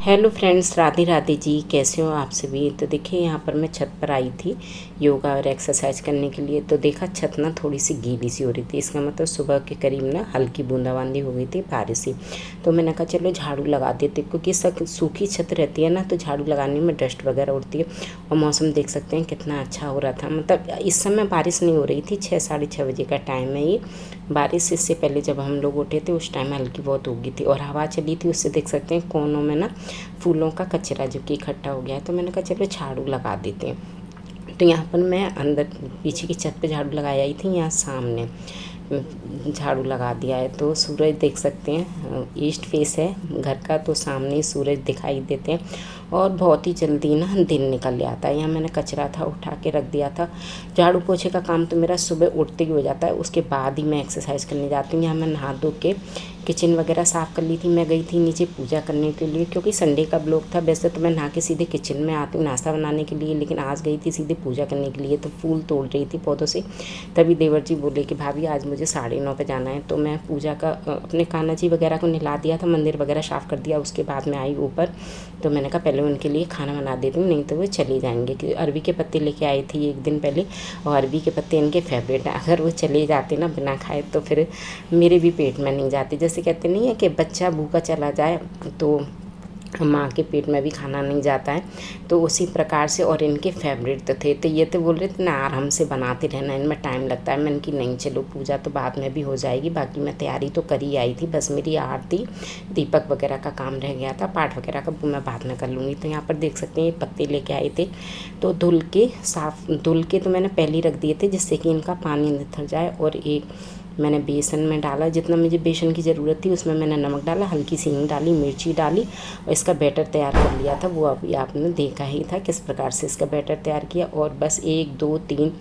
Hello friends, Radhe Radhe ji. कैसे हो आप सभी। तो देखिए यहाँ पर मैं छत पर आई थी योगा और एक्सरसाइज करने के लिए। तो देखा छत ना थोड़ी सी गीली सी हो रही थी। इसका मतलब सुबह के करीब ना हल्की बूंदाबांदी हो गई थी, बारिश सी। तो मैंने कहा चलो झाड़ू लगा देते, क्योंकि सूखी छत रहती है ना तो झाड़ू लगाने में डस्ट वगैरह उड़ती है। और मौसम देख सकते हैं कितना अच्छा हो रहा था। मतलब इस समय बारिश नहीं हो रही थी, 6 साढ़े 6 बजे का टाइम है ये। बारिश इससे पहले जब हम लोग उठे थे उस टाइम हल्की बहुत हो गई थी और हवा चली थी। उससे देख सकते हैं कोनों में ना फूलों का कचरा जो कि इकट्ठा हो गया है। तो मैंने कहा चलो झाड़ू लगा देते हैं। तो यहाँ पर मैं अंदर पीछे की छत पे झाड़ू लगाई आई थी, यहाँ सामने झाड़ू लगा दिया है। तो सूरज देख सकते हैं, ईस्ट फेस है घर का, तो सामने सूरज दिखाई देते हैं और बहुत ही जल्दी ना दिन निकल आता है। यहाँ मैंने कचरा था उठा के रख दिया था। झाड़ू पोछे का काम तो मेरा सुबह उठते ही हो जाता है, उसके बाद ही मैं एक्सरसाइज करने जाती हूँ। यहाँ मैं नहा धो के किचन वगैरह साफ़ कर ली थी। मैं गई थी नीचे पूजा करने के लिए, क्योंकि संडे का ब्लॉग था। वैसे तो मैं नहा के सीधे किचन में आती हूँ नाश्ता बनाने के लिए, लेकिन आज गई थी सीधे पूजा करने के लिए। तो फूल तोड़ रही थी पौधों से, तभी देवर जी बोले कि भाभी आज मुझे 9:30 पे जाना है। तो मैं पूजा का अपने कान्हा जी वगैरह को नहला दिया था, मंदिर वगैरह साफ़ कर दिया। उसके बाद मैं आई ऊपर। तो मैंने कहा पहले उनके लिए खाना बना देती हूँ, नहीं तो वो चले जाएंगे। क्योंकि अरबी के पत्ते लेके आई थी एक दिन पहले, और अरबी के पत्ते इनके फेवरेट हैं। अगर वो चले जाते ना बिना खाए तो फिर मेरे भी पेट में नहीं जाते। जैसे कहते नहीं है कि बच्चा भूखा चला जाए तो माँ के पेट में भी खाना नहीं जाता है, तो उसी प्रकार से। और इनके फेवरेट तो थे, तो ये तो बोल रहे थे ना आराम से बनाते रहना, इनमें टाइम लगता है। मैंने कि नहीं चलो पूजा तो बाद में भी हो जाएगी। बाकी मैं तैयारी तो कर ही आई थी, बस मेरी आरती दीपक वगैरह का काम रह गया था, पाठ वगैरह का मैं बाद में कर लूँगी। तो यहाँ पर देख सकते हैं ये पत्ते लेके आए थे, तो धुल के तो मैंने पहले ही रख दिए थे, जिससे कि इनका पानी निथर जाए। और एक मैंने बेसन में डाला, जितना मुझे बेसन की ज़रूरत थी उसमें मैंने नमक डाला, हल्की सी हींग डाली, मिर्ची डाली, और इसका बैटर तैयार कर लिया था। वो अभी आपने देखा ही था किस प्रकार से इसका बैटर तैयार किया। और बस 1 2 3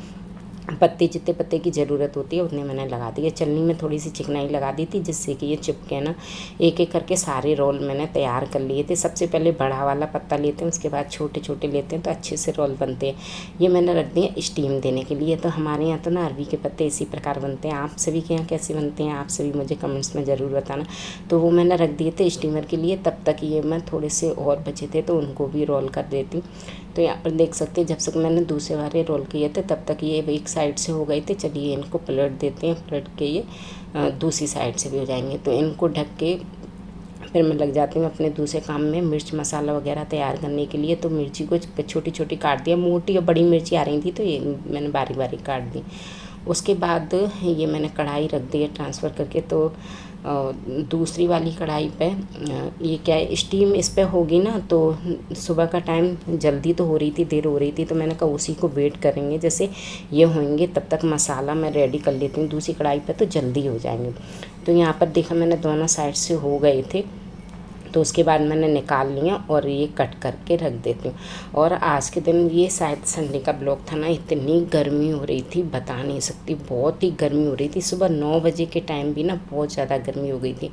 पत्ते, जितने पत्ते की ज़रूरत होती है उतने मैंने लगा दिए। चलनी में थोड़ी सी चिकनाई लगा दी थी, जिससे कि ये चिपके ना। एक एक करके सारे रोल मैंने तैयार कर लिए थे। सबसे पहले बड़ा वाला पत्ता लेते हैं, उसके बाद छोटे छोटे लेते हैं, तो अच्छे से रोल बनते हैं। ये मैंने रख दिए स्टीम देने के लिए। तो हमारे यहाँ तो ना अरबी के पत्ते इसी प्रकार बनते हैं। आप सभी के यहाँ कैसे बनते हैं आप सभी मुझे कमेंट्स में ज़रूर बताना। तो वो मैंने रख दिए थे स्टीमर के लिए। तब तक ये मैं थोड़े से और बचे थे तो उनको भी रोल कर देती। तो यहाँ पर देख सकते हैं जब तक मैंने दूसरे वाले रोल किए थे तब तक ये एक साइड से हो गए थे। चलिए इनको पलट देते हैं, पलट के ये दूसरी साइड से भी हो जाएंगे। तो इनको ढक के फिर मैं लग जाती हूँ अपने दूसरे काम में, मिर्च मसाला वगैरह तैयार करने के लिए। तो मिर्ची को छोटी छोटी काट दिया, मोटी और बड़ी मिर्ची आ रही थी तो ये मैंने बारीक बारीक काट दी। उसके बाद ये मैंने कढ़ाई रख दी है ट्रांसफ़र करके। तो दूसरी वाली कढ़ाई पे ये क्या है, स्टीम इस पे होगी ना। तो सुबह का टाइम जल्दी तो हो रही थी, देर हो रही थी, तो मैंने कहा उसी को वेट करेंगे। जैसे ये होंगे तब तक मसाला मैं रेडी कर लेती हूँ दूसरी कढ़ाई पे, तो जल्दी हो जाएंगे। तो यहाँ पर देखा मैंने दोनों साइड से हो गए थे, तो उसके बाद मैंने निकाल लिया और ये कट करके रख देती हूँ। और आज के दिन ये शायद संडे का ब्लॉग था ना, इतनी गर्मी हो रही थी बता नहीं सकती, बहुत ही गर्मी हो रही थी। सुबह 9 बजे के टाइम भी ना बहुत ज़्यादा गर्मी हो गई थी।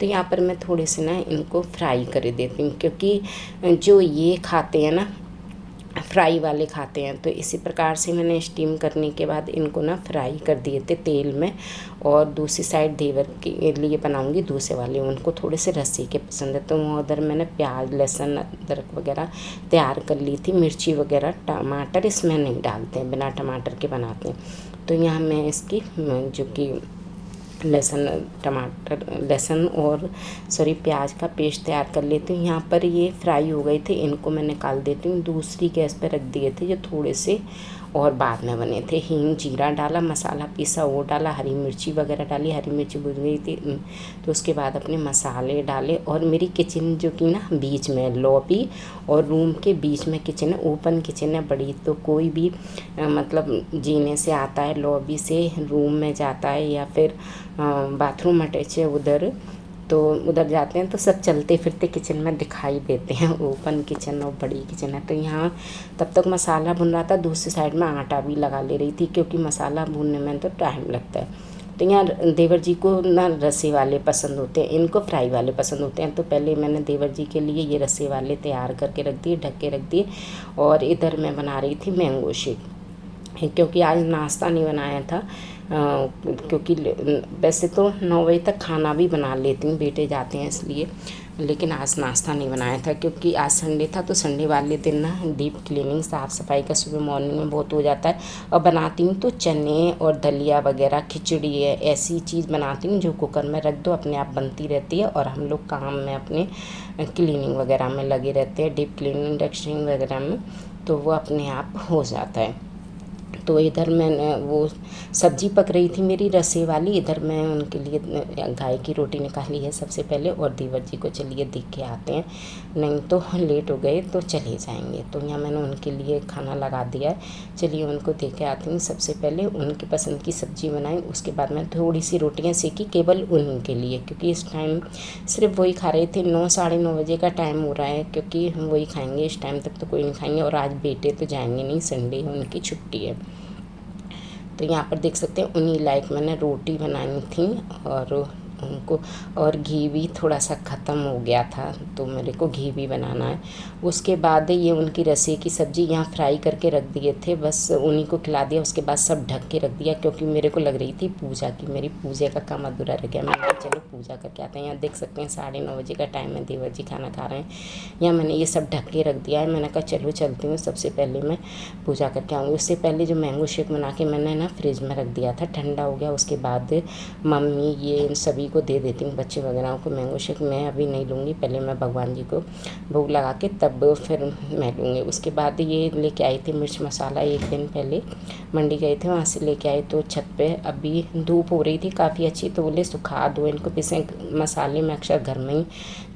तो यहाँ पर मैं थोड़े से ना इनको फ्राई कर देती हूँ, क्योंकि जो ये खाते हैं ना फ्राई वाले खाते हैं। तो इसी प्रकार से मैंने स्टीम करने के बाद इनको ना फ्राई कर दिए थे तेल में। और दूसरी साइड देवर के लिए बनाऊंगी दूसरे वाले, उनको थोड़े से रस्सी के पसंद है। तो उधर मैंने प्याज लहसुन अदरक वगैरह तैयार कर ली थी, मिर्ची वगैरह। टमाटर इसमें नहीं डालते हैं, बिना टमाटर के बनाते हैं। तो यहाँ मैं इसकी जो कि लहसुन और प्याज का पेस्ट तैयार कर लेती हूँ। यहाँ पर ये फ्राई हो गए थे, इनको मैं निकाल देती हूँ। दूसरी गैस पर रख दिए थे जो थोड़े से और बाद में बने थे। हींग जीरा डाला, मसाला पीसा वो डाला, हरी मिर्ची वगैरह डाली, हरी मिर्ची भुन गई थी। तो उसके बाद अपने मसाले डाले। और मेरी किचन जो कि ना बीच में लॉबी और रूम के बीच में किचन है, ओपन किचन है बड़ी। तो कोई भी मतलब जीने से आता है, लॉबी से रूम में जाता है या फिर बाथरूम अटैच है उधर, तो उधर जाते हैं तो सब चलते फिरते किचन में दिखाई देते हैं। ओपन किचन और बड़ी किचन है। तो यहाँ तब तक मसाला भुन रहा था, दूसरी साइड में आटा भी लगा ले रही थी, क्योंकि मसाला भूनने में तो टाइम लगता है। तो यहाँ देवर जी को ना रस्से वाले पसंद होते हैं, इनको फ्राई वाले पसंद होते हैं। तो पहले मैंने देवर जी के लिए ये रस्से वाले तैयार करके रख दिए, ढक के रख दिए। और इधर मैं बना रही थी मैंगो शेक, क्योंकि आज नाश्ता नहीं बनाया था। क्योंकि वैसे तो 9 बजे तक खाना भी बना लेती हूँ, बेटे जाते हैं इसलिए, लेकिन आज नाश्ता नहीं बनाया था क्योंकि आज संडे था। तो संडे वाले दिन ना डीप क्लीनिंग, साफ़ सफाई का सुबह मॉर्निंग में बहुत हो जाता है। और बनाती हूँ तो चने और दलिया वगैरह, खिचड़ी है, ऐसी चीज़ बनाती हूँ जो कुकर में रख दो अपने आप बनती रहती है, और हम लोग काम में अपने क्लीनिंग वगैरह में लगे रहते हैं, डीप क्लीनिंग डस्टिंग वगैरह में, तो वो अपने आप हो जाता है। तो इधर मैंने वो सब्जी पक रही थी मेरी रसे वाली, इधर मैं उनके लिए गाय की रोटी निकाली है सबसे पहले, और देवर जी को चलिए देख के आते हैं, नहीं तो लेट हो गए तो चले जाएंगे। तो यहाँ मैंने उनके लिए खाना लगा दिया है, चलिए उनको देख के आती हूँ। सबसे पहले उनकी पसंद की सब्ज़ी बनाई, उसके बाद मैं थोड़ी सी रोटियाँ सेकी केवल उनके लिए, क्योंकि इस टाइम सिर्फ वही खा रहे थे। 9 साढ़े 9 बजे का टाइम हो रहा है, क्योंकि हम वही खाएंगे, इस टाइम तक तो कोई नहीं खाएंगे। और आज बेटे तो जाएंगे नहीं, संडे है, उनकी छुट्टी है। तो यहाँ पर देख सकते हैं उन्हीं लाइक मैंने रोटी बनाई थी, और उनको, और घी भी थोड़ा सा ख़त्म हो गया था, तो मेरे को घी भी बनाना है। उसके बाद ये उनकी रसे की सब्ज़ी यहाँ फ्राई करके रख दिए थे, बस उन्हीं को खिला दिया। उसके बाद सब ढक के रख दिया, क्योंकि मेरे को लग रही थी पूजा की, मेरी पूजा का काम अधूरा रह गया। मैंने कहा चलो पूजा करके आते हैं। यहाँ देख सकते हैं 9:30 बजे का टाइम है, देवर जी खाना खा रहे हैं। यहाँ मैंने ये सब ढक के रख दिया है। मैंने कहा चलो चलती हूँ, सबसे पहले मैं पूजा करके आऊँगी। उससे पहले जो मैंगो शेक बना के मैंने ना फ्रिज में रख दिया था, ठंडा हो गया। उसके बाद मम्मी ये इन सभी को दे देती हूँ, बच्चे वगैरह को मैंगो शेक। मैं अभी नहीं लूँगी, पहले मैं भगवान जी को भोग लगा के तब फिर मैं लूँगी। उसके बाद ये लेके आई थी मिर्च मसाला, एक दिन पहले मंडी गए थे, वहाँ से लेके आए। तो छत पे अभी धूप हो रही थी काफ़ी अच्छी, तो बोले सुखा दो इनको, पिसे मसाले मैं अक्सर घर में ही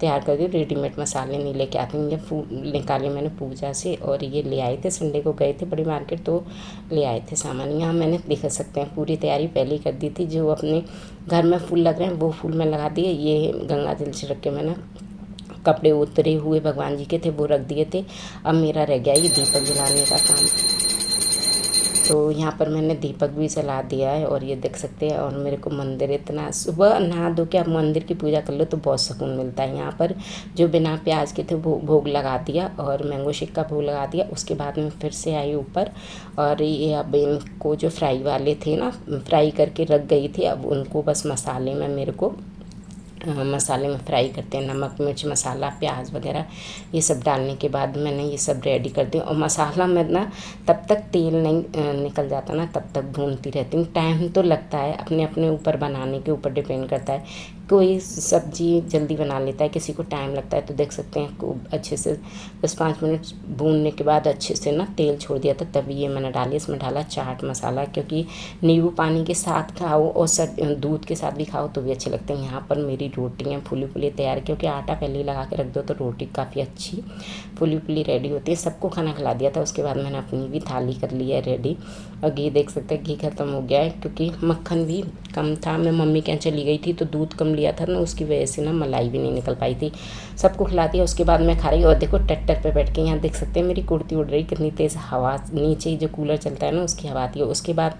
तैयार कर दूँ, रेडीमेड मसाले नहीं लेके आती हूँ। ये निकाले मैंने पूजा से, और ये ले आए थे, संडे को गए थे बड़ी मार्केट तो ले आए थे सामान। यहाँ मैंने देख सकते हैं पूरी तैयारी पहले ही कर दी थी। जो अपने घर में फूल लग रहे हैं वो फूल में लगा दिए। ये गंगा जल से रख के मैंने कपड़े उतरे हुए भगवान जी के थे वो रख दिए थे। अब मेरा रह गया ये दीपक जलाने का काम, तो यहाँ पर मैंने दीपक भी जला दिया है। और ये देख सकते हैं, और मेरे को मंदिर इतना, सुबह नहा धो के आप मंदिर की पूजा कर लो तो बहुत सुकून मिलता है। यहाँ पर जो बिना प्याज के थे वो भोग लगा दिया, और मैंगो शेक का भोग लगा दिया। उसके बाद में फिर से आई ऊपर, और ये अब इनको जो फ्राई वाले थे ना, फ्राई करके रख गई थी, अब उनको बस मसाले में मेरे को मसाले में फ्राई करते हैं। नमक मिर्च मसाला प्याज वगैरह ये सब डालने के बाद मैंने ये सब रेडी कर दिया। और मसाला में ना तब तक तेल नहीं निकल जाता ना, तब तक भूनती रहती हूँ। टाइम तो लगता है, अपने अपने ऊपर बनाने के ऊपर डिपेंड करता है। कोई सब्जी जल्दी बना लेता है, किसी को टाइम लगता है। तो देख सकते हैं खूब अच्छे से 10-5 मिनट भूनने के बाद अच्छे से ना तेल छोड़ दिया था, तभी ये मैंने डाली। इसमें डाला चाट मसाला, क्योंकि नींबू पानी के साथ खाओ और दूध के साथ भी खाओ तो भी अच्छे लगते हैं। यहाँ पर मेरी रोटियाँ फूली फूली तैयार, क्योंकि आटा पहले ही लगा के रख दो तो रोटी काफ़ी अच्छी फूली फूली रेडी होती है। सबको खाना खिला दिया था। उसके बाद मैंने अपनी भी थाली कर ली है रेडी। और घी देख सकते हैं, घी खत्म हो गया है, क्योंकि मक्खन भी कम था। मैं मम्मी के यहाँ चली गई थी तो दूध कम लिया था ना, उसकी वजह से ना मलाई भी नहीं निकल पाई थी। सबको खिला दिया, उसके बाद मैं खा रही। और देखो ट्रैक्टर पे बैठ के यहाँ देख सकते हैं मेरी कुर्ती उड़ रही, कितनी तेज़ हवा, नीचे जो कूलर चलता है ना उसकी हवा आती है। उसके बाद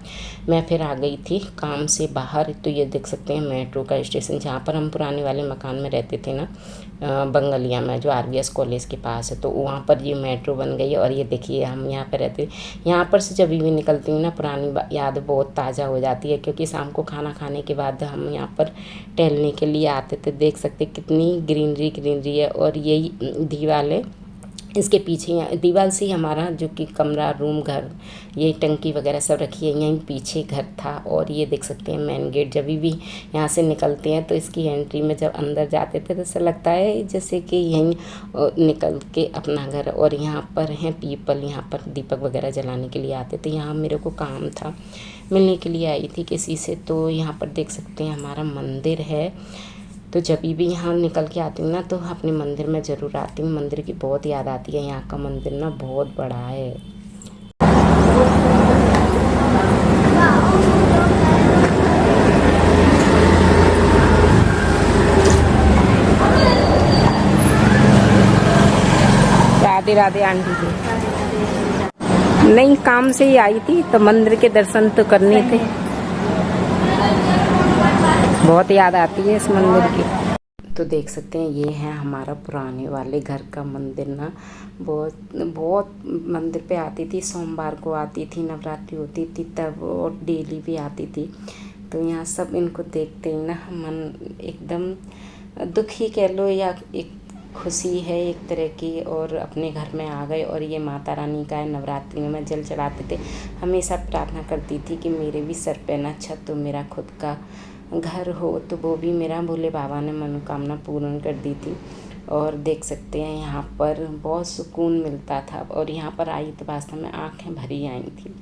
मैं फिर आ गई थी काम से बाहर। तो ये देख सकते हैं मेट्रो का स्टेशन, जहाँ पर हम पुराने वाले मकान में रहते थे ना, बंगलिया में, जो RVS कॉलेज के पास है, तो वहाँ पर ये मेट्रो बन गई है। और ये देखिए हम यहाँ पर रहते, यहाँ पर से जब भी निकलती हूँ ना पुरानी याद बहुत ताज़ा हो जाती है, क्योंकि शाम को खाना खाने के बाद हम यहाँ पर टहलने के लिए आते थे। देख सकते कितनी ग्रीनरी है। और यही दीवार है, इसके पीछे दीवार से ही हमारा जो कि कमरा रूम घर, ये टंकी वगैरह सब रखी है, यहीं पीछे घर था। और ये देख सकते हैं मेन गेट, जब भी यहाँ से निकलते हैं तो इसकी एंट्री में जब अंदर जाते थे तो ऐसा लगता है जैसे कि यहीं निकल के अपना घर। और यहाँ पर हैं पीपल, यहाँ पर दीपक वगैरह जलाने के लिए आते थे। यहाँ मेरे को काम था, मिलने के लिए आई थी किसी से। तो यहाँ पर देख सकते हैं हमारा मंदिर है। तो जब भी यहाँ निकल के आती हूँ ना तो अपने मंदिर में ज़रूर आती हूँ। मंदिर की बहुत याद आती है। यहाँ का मंदिर ना बहुत बड़ा है। राधे राधे आंटी जी। नहीं, काम से ही आई थी तो मंदिर के दर्शन तो करने थे। बहुत याद आती है इस मंदिर की। तो देख सकते हैं ये है हमारा पुराने वाले घर का मंदिर ना। बहुत बहुत मंदिर पे आती थी, सोमवार को आती थी, नवरात्रि होती थी तब, और डेली भी आती थी। तो यहाँ सब इनको देखते ही ना मन एकदम दुखी कह लो या एक खुशी है एक तरह की, और अपने घर में आ गए। और ये माता रानी का है, नवरात्रि में जल चढ़ाते थे। हमेशा प्रार्थना करती थी कि मेरे भी सर पे ना छत तो मेरा खुद का घर हो, तो वो भी मेरा भोले बाबा ने मनोकामना पूर्ण कर दी थी। और देख सकते हैं यहाँ पर बहुत सुकून मिलता था, और यहाँ पर आई तो वास्तव में आँखें भरी आई थी।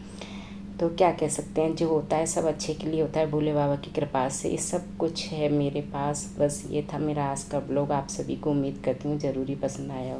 तो क्या कह सकते हैं, जो होता है सब अच्छे के लिए होता है, भोले बाबा की कृपा से ये सब कुछ है मेरे पास। बस ये था मेरा आज का ब्लॉग। आप सभी को उम्मीद करती हूँ ज़रूरी पसंद आया हो।